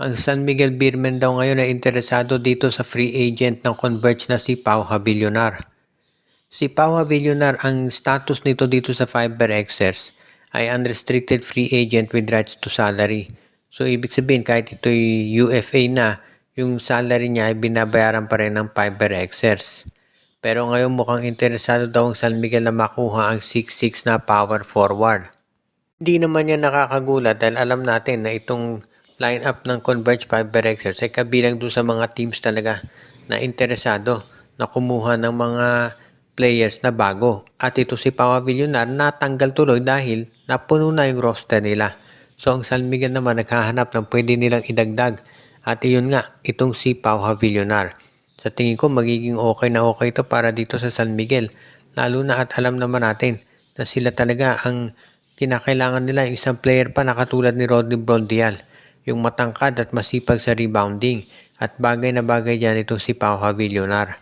Ang San Miguel Beermen daw ngayon ay interesado dito sa free agent ng Converge na si Pau Havillonar. Si Pau Havillonar, ang status nito dito sa FiberXers ay unrestricted free agent with rights to salary. So ibig sabihin kahit ito'y UFA na, yung salary niya ay binabayaran pa rin ng FiberXers. Pero ngayon mukhang interesado daw ang San Miguel na makuha ang 6'6 na power forward. Hindi naman yan nakakagulat dahil alam natin na itong lineup ng Converge FiberXers ay kabilang doon sa mga teams talaga na interesado na kumuha ng mga players na bago. At ito si Pau Havillonar natanggal tuloy dahil napuno na yung roster nila. So ang San Miguel naman naghahanap ng pwede nilang idagdag. At iyon nga, itong si Pau Havillonar. Sa tingin ko magiging okay na okay ito para dito sa San Miguel. Lalo na at alam naman natin na sila talaga ang kinakailangan nila yung isang player pa na katulad ni Rodney Brondial. Yung matangkad at masipag sa rebounding. At bagay na bagay dyan ito si Pau Havillonar.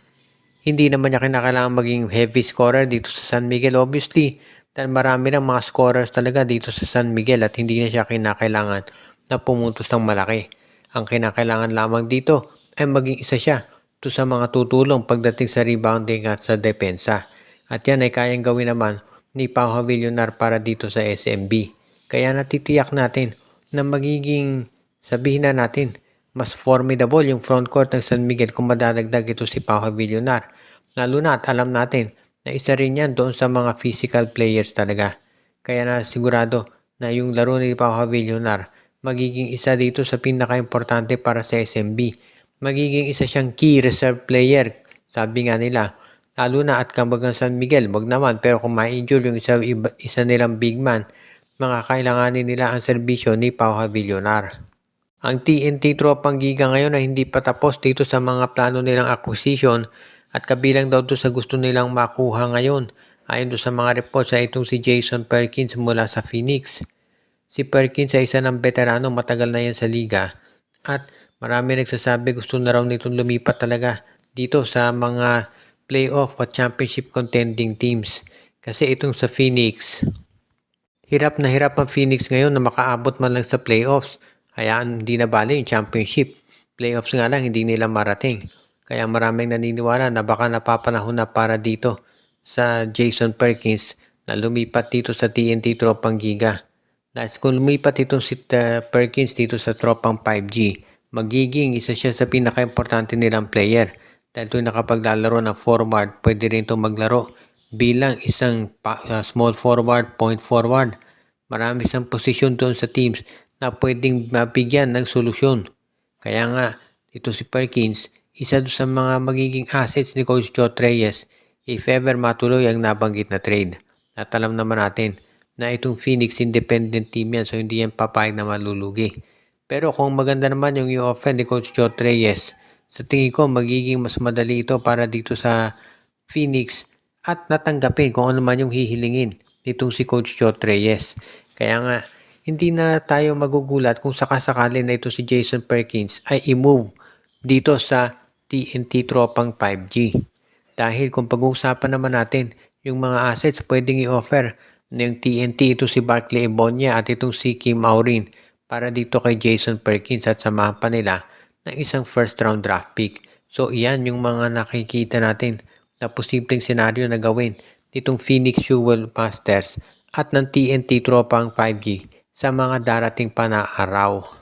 Hindi naman niya kinakailangan maging heavy scorer dito sa San Miguel obviously. Dahil marami ng mga scorers talaga dito sa San Miguel at hindi na siya kinakailangan na pumutos ng malaki. Ang kinakailangan lamang dito ay maging isa siya to sa mga tutulong pagdating sa rebounding at sa depensa. At yan ay kayang gawin naman ni Pau Havillonar para dito sa SMB. Kaya natitiyak natin na magiging, sabihin na natin, mas formidable yung frontcourt ng San Miguel kung madadagdag ito si Pau Havillonar. Lalo na at alam natin na isa rin yan doon sa mga physical players talaga. Kaya na sigurado na yung laro ni Pau Havillonar magiging isa dito sa pinaka-importante para sa SMB. Magiging isa siyang key reserve player. Sabi nga nila, lalo na at kapag ang San Miguel, wag naman, pero kung ma-injure yung isa nilang big man, mga kailanganin nila ang serbisyo ni Pau Havillonar. Ang TNT Tropang Giga ngayon ay hindi pa tapos dito sa mga plano nilang acquisition at kabilang daw to sa gusto nilang makuha ngayon. Ayon do sa mga reports ay itong si Jason Perkins mula sa Phoenix. Si Perkins ay isa ng veterano, matagal na yan sa liga at marami nagsasabi gusto na raw nitong lumipat talaga dito sa mga playoff at championship contending teams. Kasi itong sa Phoenix, hirap na hirap ang Phoenix ngayon na makaabot man lang sa playoffs. Hayaan hindi na bali yung championship. Playoffs nga lang hindi nila marating. Kaya maraming naniniwala na baka napapanahon na para dito sa Jason Perkins na lumipat dito sa TNT Tropang Giga. Dahil kung lumipat itong si Perkins dito sa Tropang 5G, magiging isa siya sa pinaka-importante nilang player. Dahil ito nakapaglalaro ng forward, pwede rin itong maglaro bilang isang small forward, point forward. Marami isang posisyon doon sa teams na pwedeng mabigyan ng solusyon. Kaya nga, ito si Perkins, isa doon sa mga magiging assets ni Coach Joe Reyes if ever matuloy ang nabanggit na trade. At alam naman natin na itong Phoenix independent team yan, so hindi yan papayag na malulugi. Pero kung maganda naman yung i-offer ni Coach Joe Reyes, sa tingin ko magiging mas madali ito para dito sa Phoenix at natanggapin kung ano man yung hihilingin nitong si Coach Joe Reyes. Kaya nga, hindi na tayo magugulat kung sakasakali na ito si Jason Perkins ay i-move dito sa TNT Tropang 5G. Dahil kung pag-uusapan naman natin yung mga assets pwedeng i-offer ng TNT, ito si Barkley Ebonia at itong si Kim Aurin para dito kay Jason Perkins at samahan pa nila ng isang first round draft pick. So iyan yung mga nakikita natin na posibleng senaryo na gawin nitong Phoenix Fuel Masters at ng TNT Tropang 5G sa mga darating pa na araw.